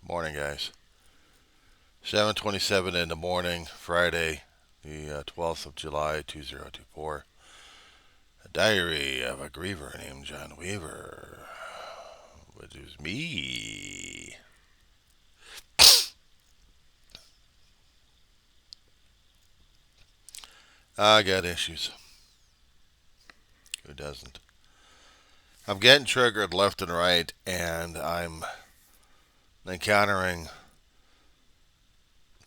Morning, guys. 7:27 in the morning, Friday, the 12th of July, 2024. A diary of a griever named John Weaver, which is me. I got issues. Who doesn't? I'm getting triggered left and right, and I'm encountering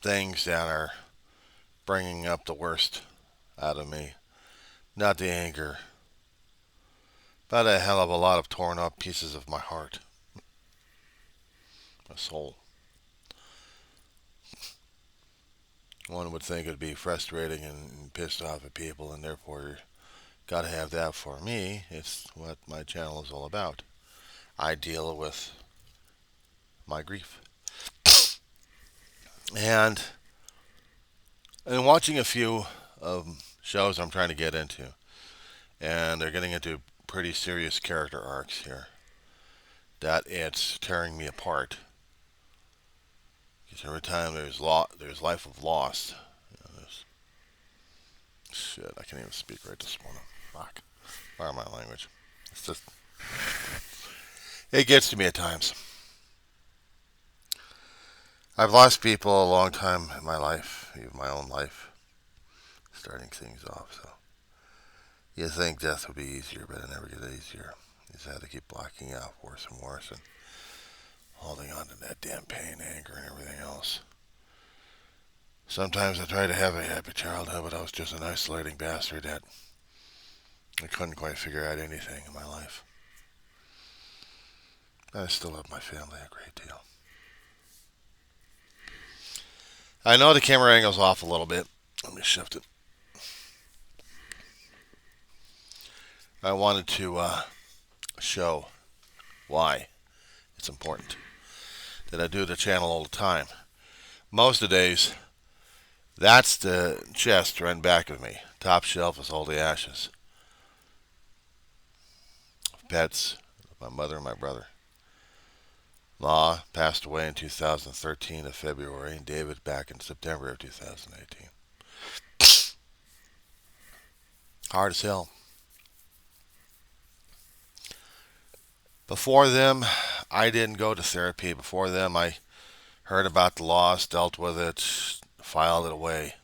things that are bringing up the worst out of me. Not the anger, but a hell of a lot of torn up pieces of my heart, my soul. One would think it'd be frustrating and pissed off at people, and therefore, gotta have that for me. It's what my channel is all about. I deal with my grief. And in watching a few shows I'm trying to get into, and they're getting into pretty serious character arcs here, that it's tearing me apart. Because every time there's life of loss. There's, shit, I can't even speak right this morning. Fuck. Pardon my language. It's just, it gets to me at times. I've lost people a long time in my life, even my own life, starting things off. So you think death would be easier, but it never gets easier. You just have to keep blocking out worse and worse and holding on to that damn pain, anger, and everything else. Sometimes I try to have a happy childhood, but I was just an isolating bastard that I couldn't quite figure out anything in my life. I still love my family a great deal. I know the camera angle's off a little bit. Let me shift it. I wanted to show why it's important that I do the channel all the time. Most of the days, that's the chest right in back of me. Top shelf is all the ashes. Pets, my mother and my brother. Ma passed away in 2013 of February, and David back in September of 2018. Hard as hell. Before them, I didn't go to therapy. Before them, I heard about the loss, dealt with it, filed it away,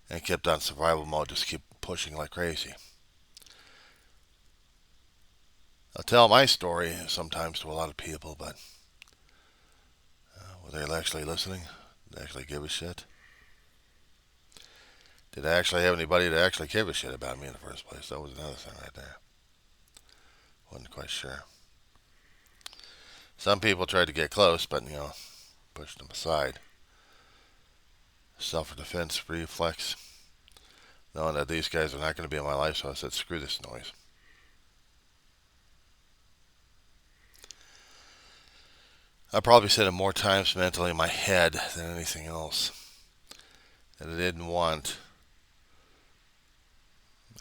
and kept on survival mode, just keep pushing like crazy. I'll tell my story sometimes to a lot of people, but were they actually listening? Did they actually give a shit? Did I actually have anybody to actually give a shit about me in the first place? That was another thing right there. Wasn't quite sure. Some people tried to get close, but pushed them aside. Self-defense reflex, knowing that these guys are not going to be in my life, so I said, screw this noise. I probably said it more times mentally in my head than anything else. That I didn't want.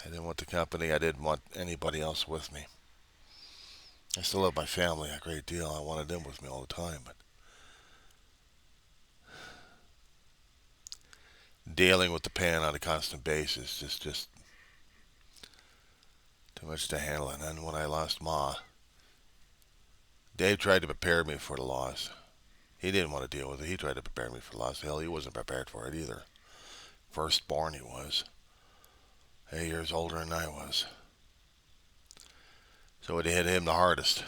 I didn't want the company. I didn't want anybody else with me. I still love my family a great deal. I wanted them with me all the time, but dealing with the pain on a constant basis is just too much to handle. And then when I lost Ma, Dave tried to prepare me for the loss. He didn't want to deal with it. He tried to prepare me for loss. Hell, he wasn't prepared for it either. Firstborn he was. 8 years older than I was. So it hit him the hardest.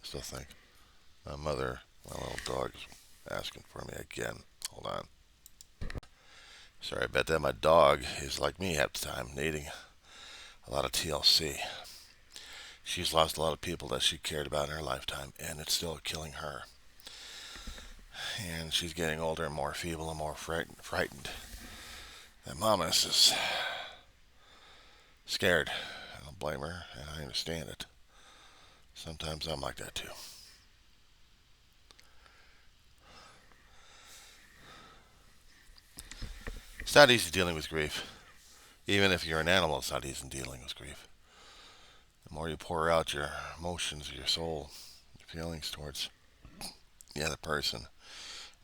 I still think. My mother, my little dog, is asking for me again. Hold on. Sorry about that. My dog is like me half the time, needing a lot of TLC. She's lost a lot of people that she cared about in her lifetime, and it's still killing her. And she's getting older and more feeble and more frightened. And Mama is just scared. I don't blame her, and I understand it. Sometimes I'm like that too. It's not easy dealing with grief. Even if you're an animal, it's not easy dealing with grief. The more you pour out your emotions, your soul, your feelings towards the other person.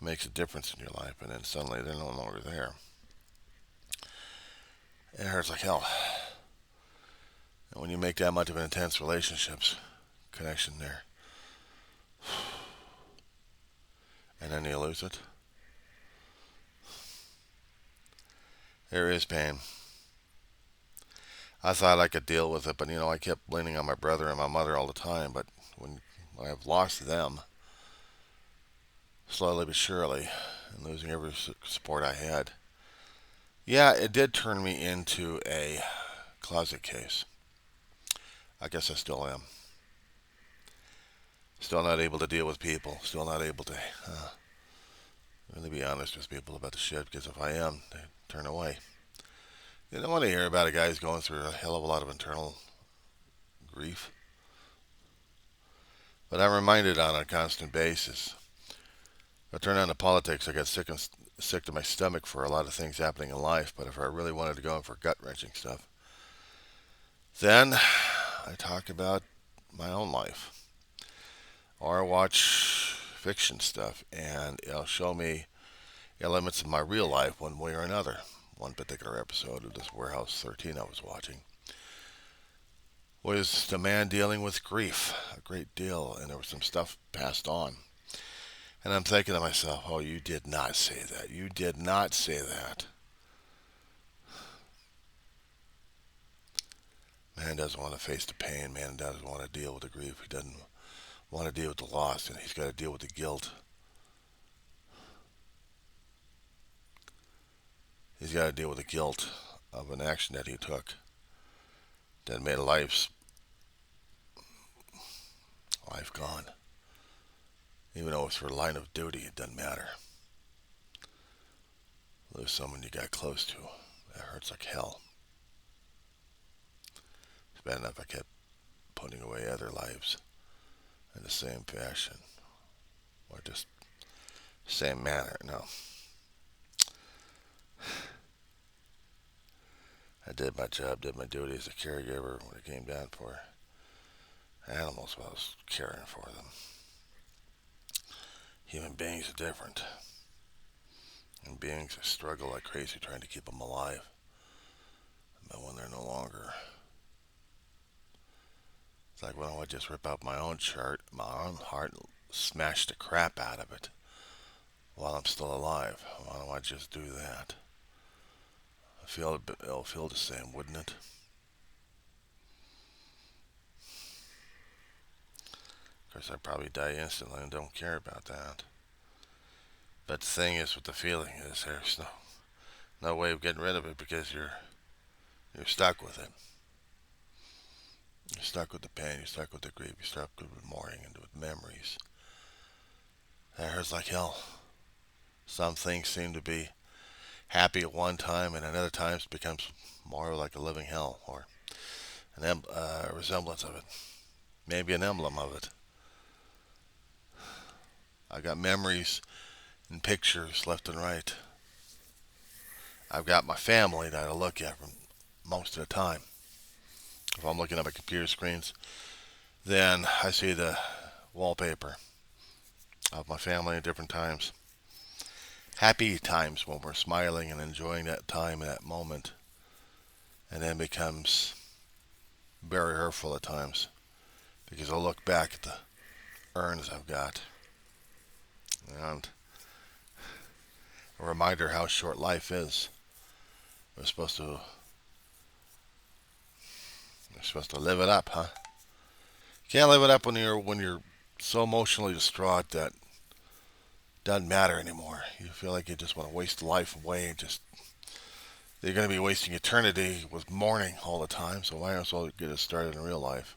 It makes a difference in your life, and then suddenly they're no longer there. It hurts like hell. And when you make that much of an intense relationships connection there, and then you lose it, there is pain. I thought I could deal with it, but I kept leaning on my brother and my mother all the time. But when I've lost them, slowly but surely, and losing every support I had, yeah, it did turn me into a closet case. I guess I still am. Still not able to deal with people. Still not able to really be honest with people about the shit, because if I am, they turn away. They don't want to hear about a guy who's going through a hell of a lot of internal grief. But I'm reminded on a constant basis. If I turn on to politics, I get sick to my stomach for a lot of things happening in life. But if I really wanted to go in for gut-wrenching stuff, then I talk about my own life. Or I watch fiction stuff, and it'll show me elements of my real life one way or another. One particular episode of this Warehouse 13 I was watching was the man dealing with grief a great deal, and there was some stuff passed on. And I'm thinking to myself, oh, you did not say that. You did not say that. Man doesn't want to face the pain. Man doesn't want to deal with the grief. He doesn't want to deal with the loss, and he's got to deal with the guilt. He's got to deal with the guilt of an action that he took that made a life gone. Even though it's for line of duty, it doesn't matter. Lose someone you got close to. That hurts like hell. It's bad enough I kept putting away other lives in the same fashion. Or just same manner. No. I did my job, did my duty as a caregiver when it came down for animals. Well, I was caring for them. Human beings are different. Human beings struggle like crazy trying to keep them alive. But when they're no longer, it's like, why don't I just rip out my own heart, and smash the crap out of it while I'm still alive? Why don't I just do that? It'll feel the same, wouldn't it? Of course, I'd probably die instantly and don't care about that. But the thing is, with the feeling is, there's no way of getting rid of it, because you're stuck with it. You're stuck with the pain. You're stuck with the grief. You're stuck with mourning and with memories. That hurts like hell. Some things seem to be happy at one time, and at other times it becomes more like a living hell, or a resemblance of it. Maybe an emblem of it. I got memories and pictures left and right. I've got my family that I look at from most of the time. If I'm looking at my computer screens, then I see the wallpaper of my family at different times. Happy times when we're smiling and enjoying that time and that moment, and then becomes very hurtful at times, because I look back at the urns I've got, and a reminder how short life is. We're supposed to live it up, huh? You can't live it up when you're so emotionally distraught that it doesn't matter anymore. You feel like you just want to waste life away. You're going to be wasting eternity with mourning all the time, so why not get it started in real life?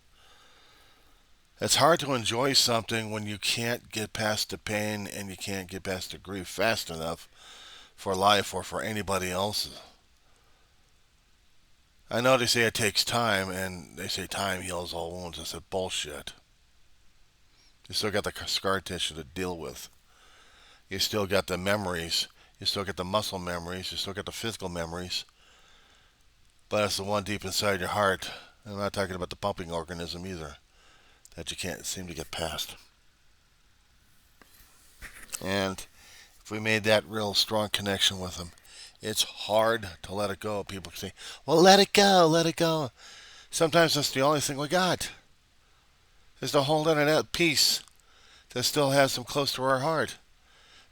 It's hard to enjoy something when you can't get past the pain and you can't get past the grief fast enough for life or for anybody else. I know they say it takes time, and they say time heals all wounds. I said, bullshit. You still got the scar tissue to deal with. You still got the memories. You still got the muscle memories. You still got the physical memories. But it's the one deep inside your heart. I'm not talking about the pumping organism either, that you can't seem to get past. And if we made that real strong connection with them, it's hard to let it go. People say, well, let it go, let it go. Sometimes that's the only thing we got, is to hold on to that piece that still has them close to our heart.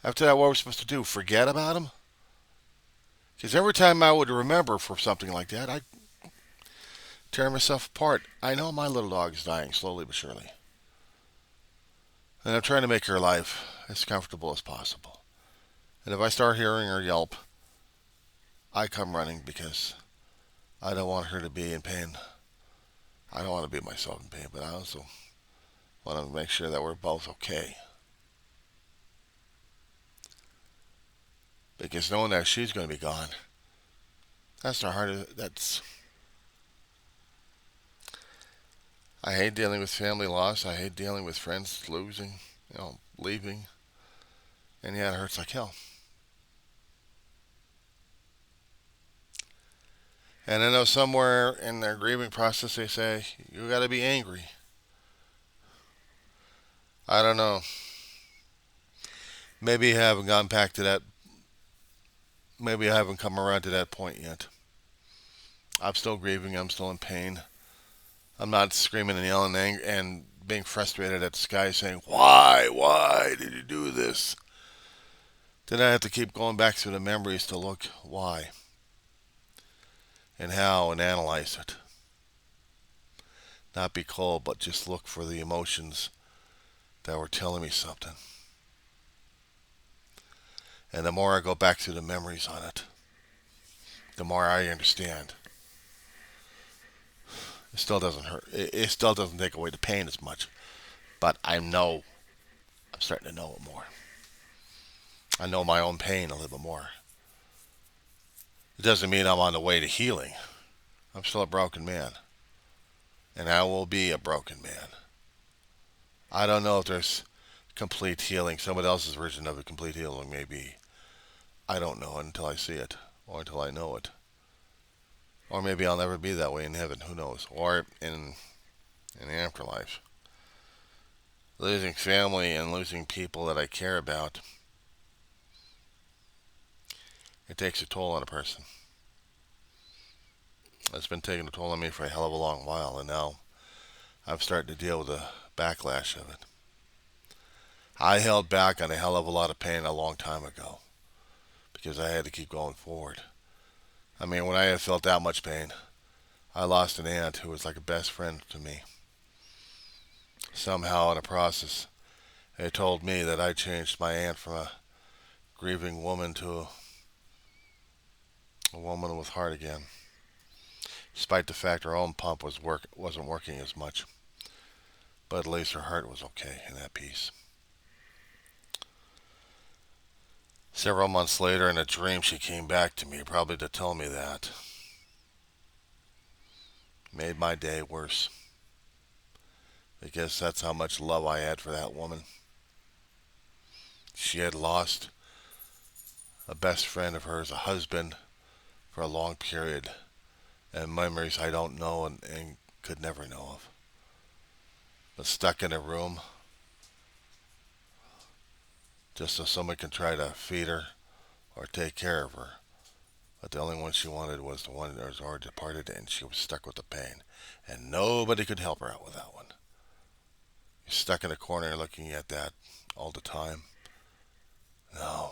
After that, what we're supposed to do? Forget about them? Because every time I would remember for something like that, I'd tear myself apart. I know my little dog is dying slowly but surely. And I'm trying to make her life as comfortable as possible. And if I start hearing her yelp, I come running because I don't want her to be in pain. I don't want to be myself in pain, but I also want to make sure that we're both okay. Because knowing that she's going to be gone, that's the hardest. I hate dealing with family loss. I hate dealing with friends losing, leaving. And yeah, it hurts like hell. And I know somewhere in their grieving process they say, you got to be angry. I don't know. Maybe I haven't gone back to that. Maybe I haven't come around to that point yet. I'm still grieving. I'm still in pain. I'm not screaming and yelling and being frustrated at the sky saying, why did you do this? Then I have to keep going back through the memories to look why and how and analyze it. Not be cold, but just look for the emotions that were telling me something. And the more I go back through the memories on it, the more I understand. It still doesn't hurt. It still doesn't take away the pain as much. But I'm starting to know it more. I know my own pain a little bit more. It doesn't mean I'm on the way to healing. I'm still a broken man. And I will be a broken man. I don't know if there's complete healing. Someone else's version of a complete healing may be. I don't know until I see it. Or until I know it. Or maybe I'll never be that way in heaven. Who knows? Or in the afterlife. Losing family and losing people that I care about, it takes a toll on a person. It's been taking a toll on me for a hell of a long while, and now I'm starting to deal with the backlash of it. I held back on a hell of a lot of pain a long time ago because I had to keep going forward. I mean, when I had felt that much pain, I lost an aunt who was like a best friend to me. Somehow, in the process, they told me that I changed my aunt from a grieving woman to a woman with heart again, despite the fact her own pump wasn't working as much. But at least her heart was okay and at peace. Several months later, in a dream, she came back to me, probably to tell me that. Made my day worse. Because that's how much love I had for that woman. She had lost a best friend of hers, a husband, for a long period, and memories I don't know and could never know of. But stuck in a room just so someone can try to feed her or take care of her. But the only one she wanted was the one that was already departed, and she was stuck with the pain. And nobody could help her out with that one. You're stuck in a corner looking at that all the time. No.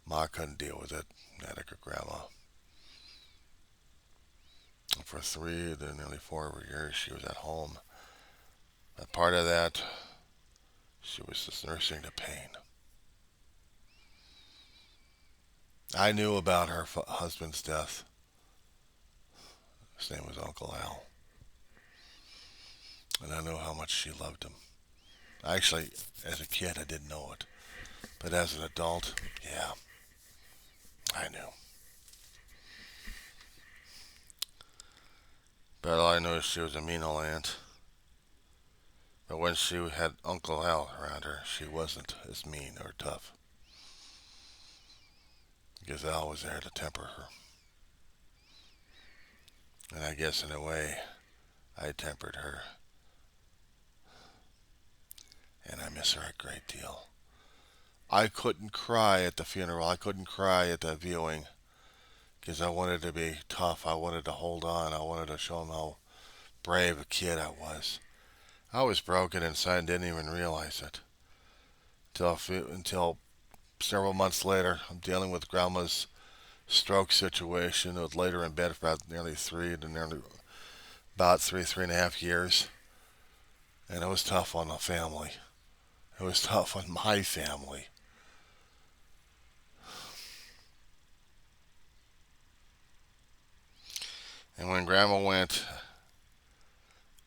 Ma couldn't deal with it, neither could Grandma. And for 3 to nearly 4 years, she was at home. But part of that, she was just nursing the pain. I knew about her husband's death. His name was Uncle Al. And I know how much she loved him. Actually, as a kid, I didn't know it. But as an adult, yeah, I knew. But all I knew is she was a mean old aunt. But when she had Uncle Al around her, she wasn't as mean or tough. Because Al was there to temper her. And I guess in a way, I tempered her. And I miss her a great deal. I couldn't cry at the funeral. I couldn't cry at the viewing because I wanted to be tough. I wanted to hold on. I wanted to show them how brave a kid I was. I was broken inside and didn't even realize it until several months later. I'm dealing with grandma's stroke situation. I was later in bed for about nearly about 3.5 years, and it was tough on the family. It was tough on my family. And when grandma went,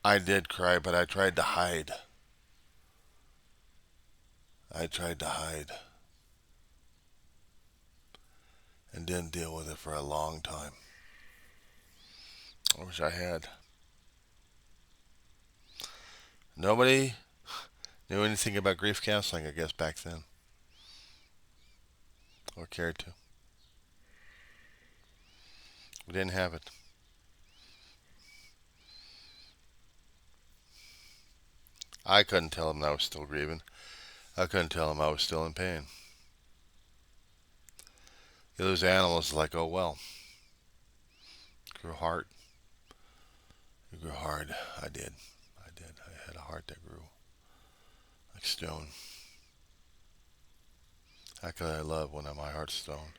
I did cry, but I tried to hide. I tried to hide and didn't deal with it for a long time. I wish I had. Nobody knew anything about grief counseling, I guess, back then, or cared to. We didn't have it. I couldn't tell them I was still grieving. I couldn't tell them I was still in pain. You lose animals like, oh well. It grew hard. It grew hard. I did. I did. I had a heart that grew like stone. How could I love when my heart's stone?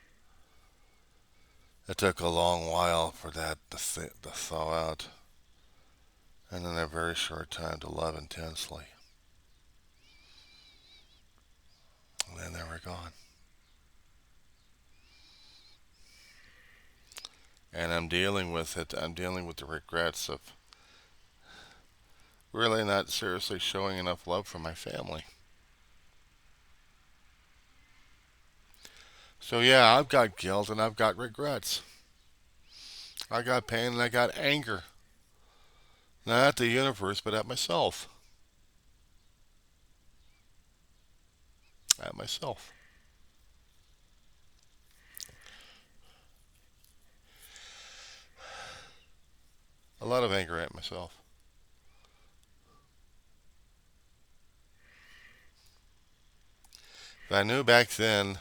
It took a long while for that to thaw out, and in a very short time to love intensely. And then they were gone. And I'm dealing with it. I'm dealing with the regrets of really not seriously showing enough love for my family. So yeah, I've got guilt and I've got regrets. I got pain and I got anger. Not at the universe, but at myself. At myself. A lot of anger at myself. If I knew back then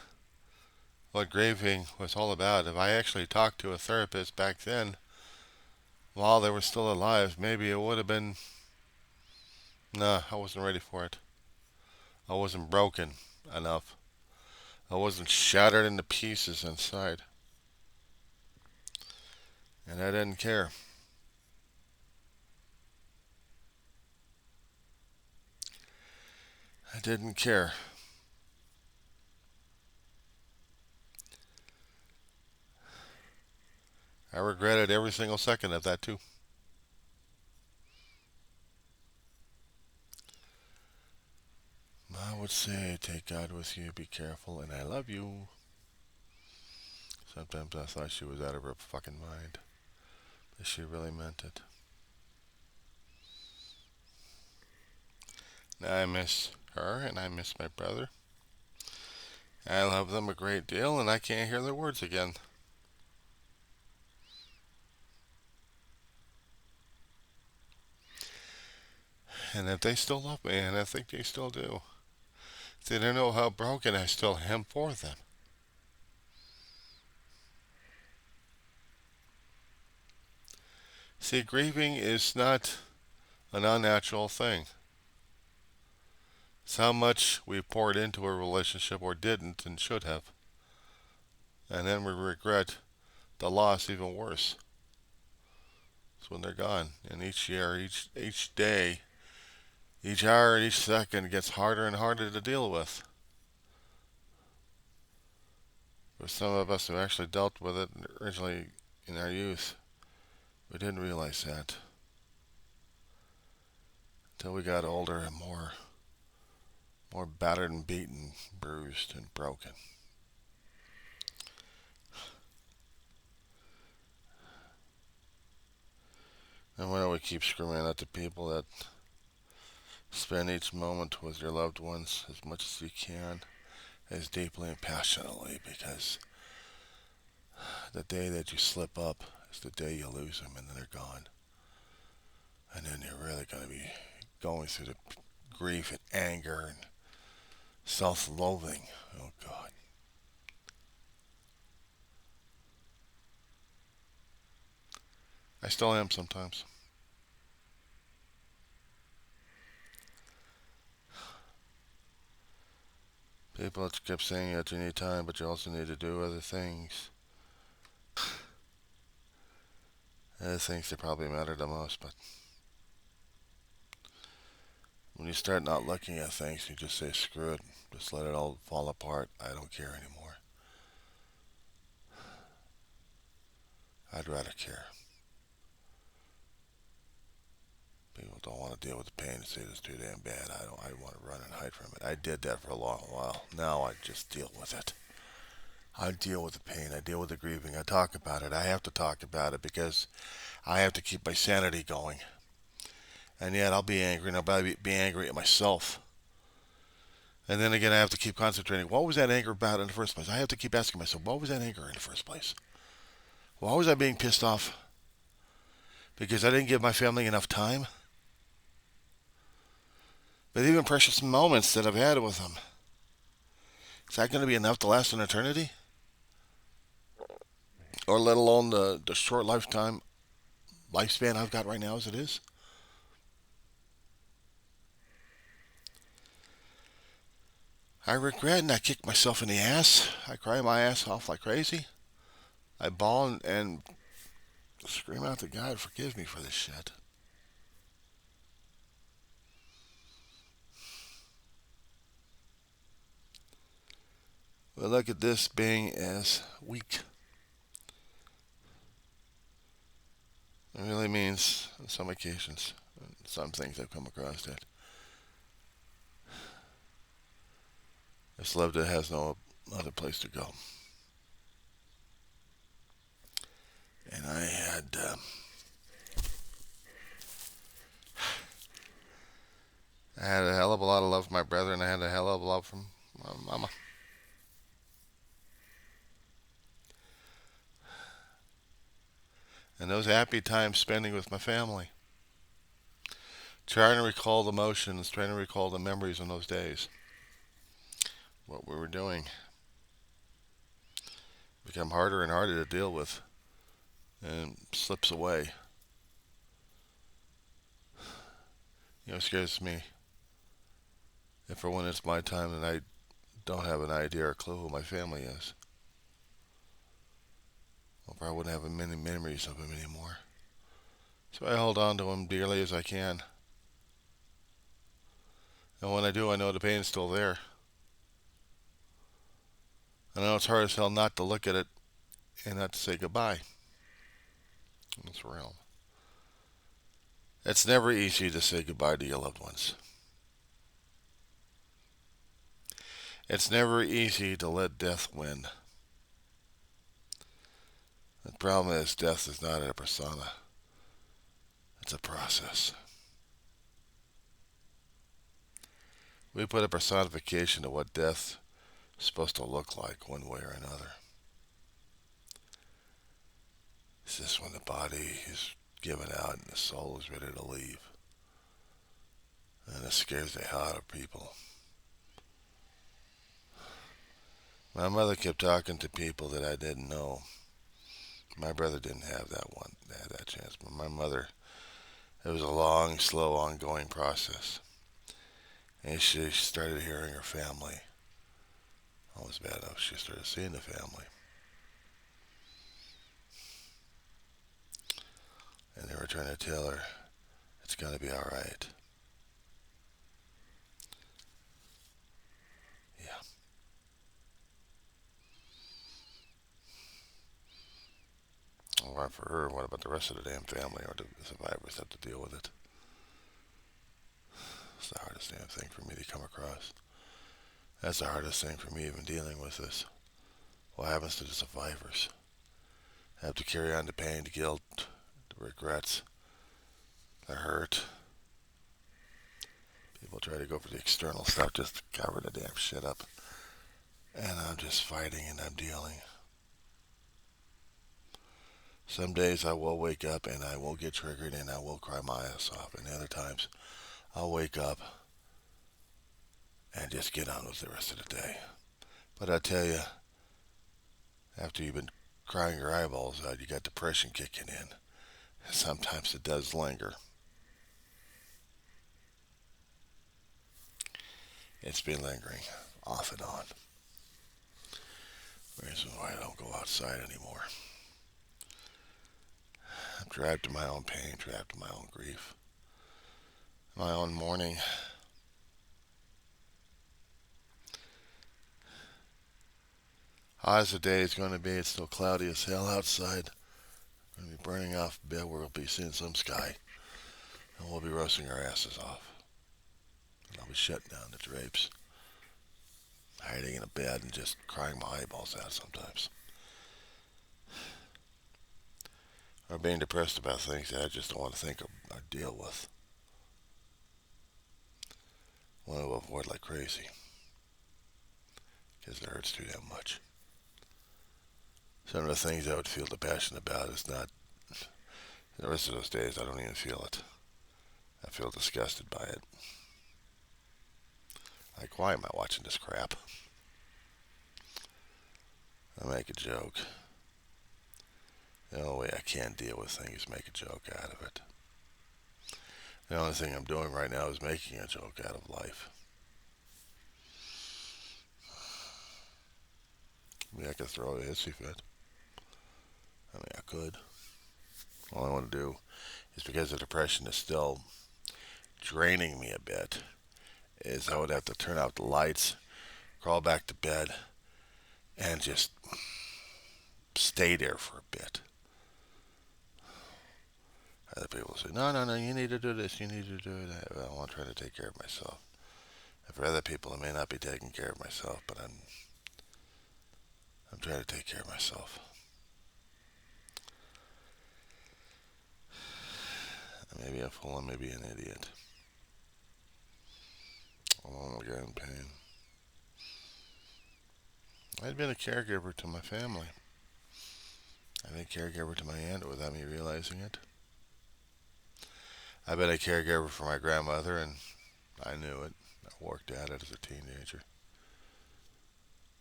what grieving was all about, if I actually talked to a therapist back then while they were still alive, maybe it would have been. Nah, I wasn't ready for it. I wasn't broken enough. I wasn't shattered into pieces inside. And I didn't care. I didn't care. I regretted every single second of that too. I would say, take God with you, be careful, and I love you. Sometimes I thought she was out of her fucking mind, but she really meant it. Now I miss her and I miss my brother. I love them a great deal and I can't hear their words again. And if they still love me, and I think they still do, they don't know how broken I still am for them. See, grieving is not an unnatural thing. It's how much we poured into a relationship or didn't and should have. And then we regret the loss even worse. It's when they're gone. And each year, each day, each hour, and each second gets harder and harder to deal with. For some of us who actually dealt with it originally in our youth, we didn't realize that until we got older and more battered and beaten, bruised and broken. And why don't we keep screaming at the people that spend each moment with your loved ones as much as you can, as deeply and passionately, because the day that you slip up is the day you lose them and then they're gone. And then you're really going to be going through the grief and anger and Self-loathing. Oh, God. I still am sometimes. People kept saying that you need time, but you also need to do other things. Other things that probably matter the most, but when you start not looking at things, you just say, screw it. Just let it all fall apart. I don't care anymore. I'd rather care. People don't want to deal with the pain and say it's too damn bad. I don't. I want to run and hide from it. I did that for a long while. Now I just deal with it. I deal with the pain. I deal with the grieving. I talk about it. I have to talk about it because I have to keep my sanity going. And yet I'll be angry, and I'll be angry at myself. And then again, I have to keep concentrating. What was that anger about in the first place? I have to keep asking myself, what was that anger in the first place? Why was I being pissed off? Because I didn't give my family enough time? But even precious moments that I've had with them, is that going to be enough to last an eternity? Or let alone the short lifespan I've got right now as it is? I regret and I kick myself in the ass. I cry my ass off like crazy. I bawl and scream out to God, forgive me for this shit. But look at this being as weak. It really means, on some occasions, some things I've come across that this love that has no other place to go. And I had a hell of a lot of love from my brother, and I had a hell of a lot from my mama. And those happy times spending with my family, trying to recall the emotions, trying to recall the memories in those days, what we were doing, become harder and harder to deal with, and slips away. It scares me. If for when it's my time, then I don't have an idea or clue who my family is. I probably wouldn't have many memories of them anymore. So I hold on to them dearly as I can. And when I do, I know the pain's still there. I know it's hard as hell not to look at it and not to say goodbye. It's real. It's never easy to say goodbye to your loved ones. It's never easy to let death win. The problem is death is not a persona. It's a process. We put a personification to what death is supposed to look like one way or another. It's just when the body is given out and the soul is ready to leave. And it scares the hell out of people. My mother kept talking to people that I didn't know. My brother didn't have that chance. But my mother, it was a long, slow, ongoing process. And she started hearing her family. Almost bad enough, she started seeing the family. And they were trying to tell her, it's going to be all right. Yeah. Well, for her, what about the rest of the damn family or the survivors have to deal with it? It's the hardest damn thing for me to come across. That's the hardest thing for me even dealing with this. What happens to the survivors? Have to carry on the pain, the guilt, the regrets, the hurt. People try to go for the external stuff just to cover the damn shit up. And I'm just fighting and I'm dealing. Some days I will wake up and I will get triggered and I will cry my ass off. And other times I'll wake up and just get on with the rest of the day. But I tell you, after you've been crying your eyeballs out, you got depression kicking in. Sometimes it does linger. It's been lingering off and on. Reason why I don't go outside anymore. I'm trapped in my own pain, trapped in my own grief, my own mourning. Hot as the day is going to be, it's still cloudy as hell outside. Going to be burning off a bit. We'll be seeing some sky, and we'll be roasting our asses off. And I'll be shutting down the drapes, hiding in a bed and just crying my eyeballs out sometimes. Or being depressed about things that I just don't want to think of or deal with. I want to avoid like crazy because it hurts too damn much. Some of the things I would feel the passion about is not. The rest of those days, I don't even feel it. I feel disgusted by it. Like, why am I watching this crap? I make a joke. The only way I can deal with things is make a joke out of it. The only thing I'm doing right now is making a joke out of life. I mean, I could throw a hissy fit. I mean, I could. All I want to do is, because the depression is still draining me a bit, is I would have to turn out the lights, crawl back to bed, and just stay there for a bit. Other people say, no, you need to do this, you need to do that. Well, I'm trying to take care of myself. And for other people, I may not be taking care of myself, but I'm trying to take care of myself. Maybe a fool and maybe an idiot. Oh my God, in pain. I'd been a caregiver to my family. I've been a caregiver to my aunt without me realizing it. I've been a caregiver for my grandmother, and I knew it. I worked at it as a teenager.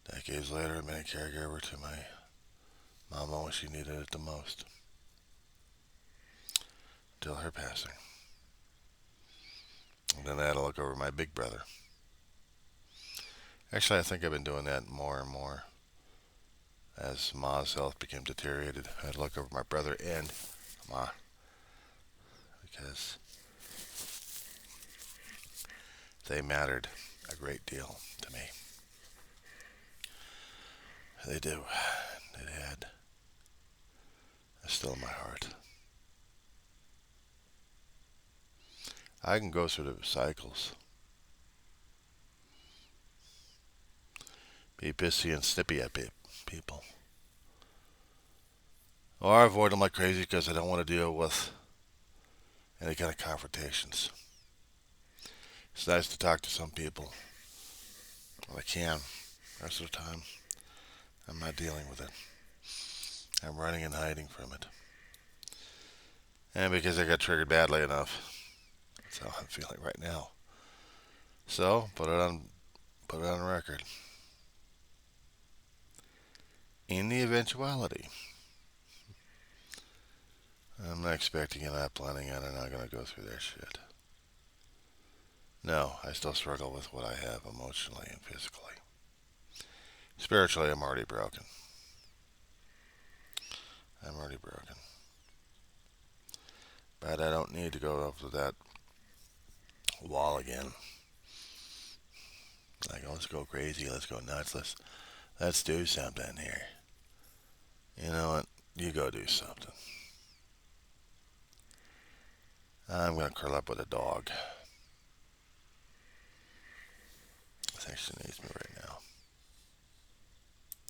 Decades later, I've been a caregiver to my mama when she needed it the most. Until her passing. And then I had to look over my big brother. Actually, I think I've been doing that more and more. As Ma's health became deteriorated, I had to look over my brother and Ma. Because they mattered a great deal to me. They do. They had. They're still in my heart. I can go through the cycles. Be pissy and snippy at people. Or I avoid them like crazy because I don't want to deal with any kind of confrontations. It's nice to talk to some people. Well, I can. The rest of the time, I'm not dealing with it. I'm running and hiding from it. And because I got triggered badly enough. That's how I'm feeling right now. So, put it on record. In the eventuality, I'm not expecting it, not planning on it, I'm not going to go through that shit. No, I still struggle with what I have emotionally and physically. Spiritually, I'm already broken. I'm already broken. But I don't need to go up to that wall again. Like, let's go crazy, let's go nuts, let's do something here. You know what? You go do something. I'm going to curl up with a dog. I think she needs me right now.